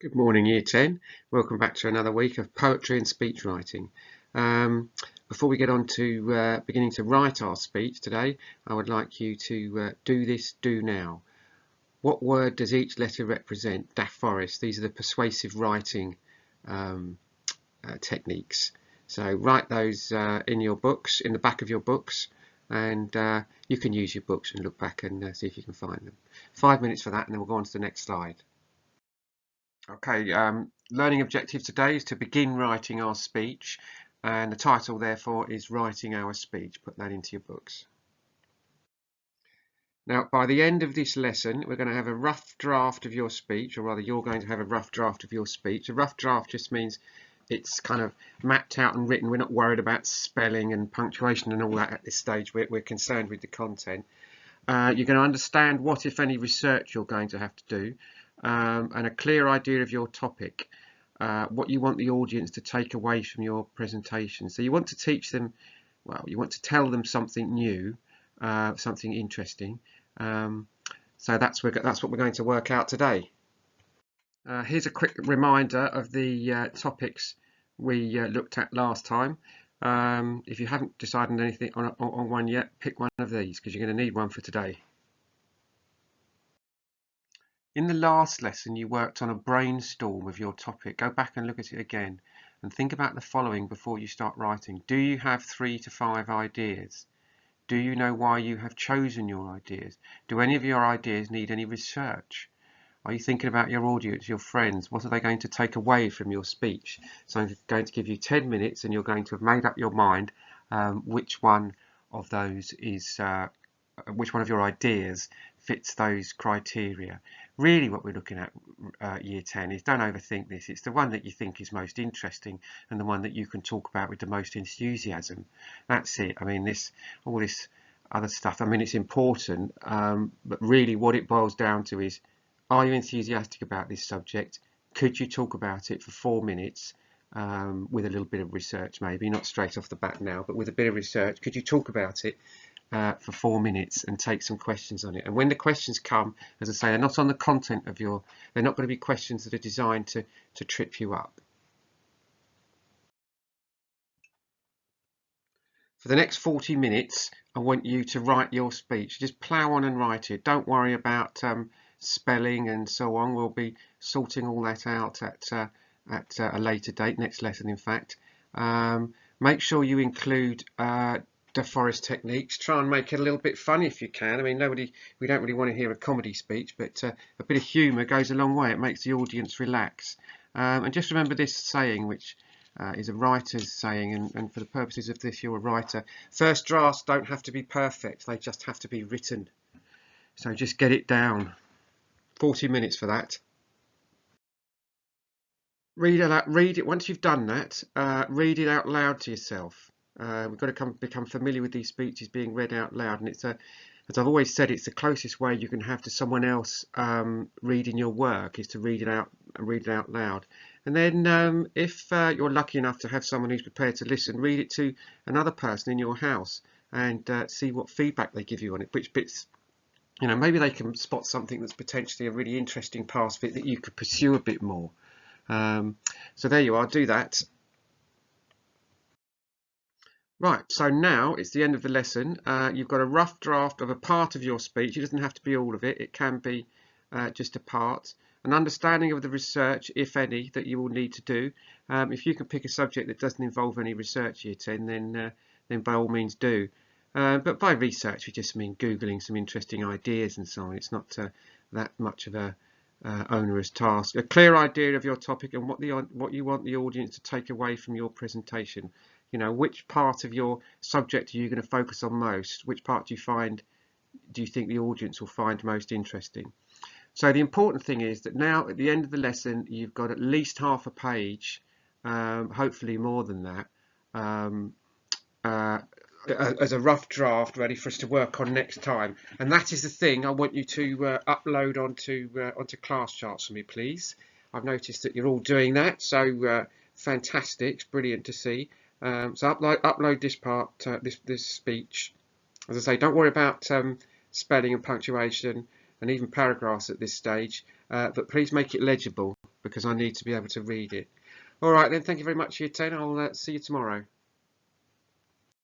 Good morning, Year 10. Welcome back to another week of poetry and speech writing. Before we get on to beginning to write our speech today, I would like you to do this, do now. What word does each letter represent? Daft Forest. These are the persuasive writing techniques. So write those in your books, in the back of your books, and you can use your books and look back and see if you can find them. 5 minutes for that, and then we'll go on to the next slide. Okay, learning objective today is to begin writing our speech, and the title therefore is Writing Our Speech. Put that into your books. Now, by the end of this lesson, we're going to have a rough draft of your speech, or rather you're going to have a rough draft of your speech. A rough draft just means it's kind of mapped out and written. We're not worried about spelling and punctuation and all that at this stage. We're concerned with the content. You're going to understand what, if any, research you're going to have to do. And a clear idea of your topic, what you want the audience to take away from your presentation. So you want to teach them, well, you want to tell them something new, something interesting. So that's what we're going to work out today. Here's a quick reminder of the topics we looked at last time. If you haven't decided anything on one yet, pick one of these because you're going to need one for today. In the last lesson, you worked on a brainstorm of your topic. Go back and look at it again and think about the following before you start writing. Do you have 3 to 5 ideas? Do you know why you have chosen your ideas? Do any of your ideas need any research? Are you thinking about your audience, your friends? What are they going to take away from your speech? So I'm going to give you 10 minutes and you're going to have made up your mind which one of those is, which one of your ideas fits those criteria. Really what we're looking at Year 10 is, don't overthink this. It's the one that you think is most interesting and the one that you can talk about with the most enthusiasm. That's it. I mean, all this other stuff, I mean, it's important, but really what it boils down to is, are you enthusiastic about this subject? Could you talk about it for 4 minutes with a little bit of research, maybe not straight off the bat now, but with a bit of research? Could you talk about it for 4 minutes and take some questions on it? And when the questions come, as I say, they're not on the content of they're not going to be questions that are designed to trip you up. For the next 40 minutes, I want you to write your speech. Just plow on and write it. Don't worry about spelling and so on. We'll be sorting all that out at a later date, next lesson in fact. Make sure you include the forest techniques. Try and make it a little bit funny if you can. I mean, we don't really want to hear a comedy speech, but a bit of humour goes a long way. It makes the audience relax. And just remember this saying, which is a writer's saying, and for the purposes of this, you're a writer. First drafts don't have to be perfect, they just have to be written. So just get it down. 40 minutes for that. Read it once you've done that. Read it out loud to yourself. We've got to become familiar with these speeches being read out loud, and it's as I've always said, it's the closest way you can have to someone else reading your work is to read it out loud. And then if you're lucky enough to have someone who's prepared to listen, read it to another person in your house and see what feedback they give you on it. Which bits, maybe they can spot something that's potentially a really interesting part of it that you could pursue a bit more. So there you are, do that. Right, so now it's the end of the lesson. You've got a rough draft of a part of your speech. It doesn't have to be all of it. It can be just a part. An understanding of the research, if any, that you will need to do. If you can pick a subject that doesn't involve any research, Year 10, then by all means do. But by research, we just mean Googling some interesting ideas and so on. It's not that much of a onerous task. A clear idea of your topic and what you want the audience to take away from your presentation. Which part of your subject are you going to focus on most? Which part do you think the audience will find most interesting? So the important thing is that now at the end of the lesson, you've got at least half a page, hopefully more than that, as a rough draft ready for us to work on next time. And that is the thing I want you to upload onto Classcharts for me, please. I've noticed that you're all doing that, so fantastic. It's brilliant to see. So upload this part, this speech. As I say, don't worry about spelling and punctuation and even paragraphs at this stage, but please make it legible. because I need to be able to read it. All right then, thank you very much for your time. I'll see you tomorrow.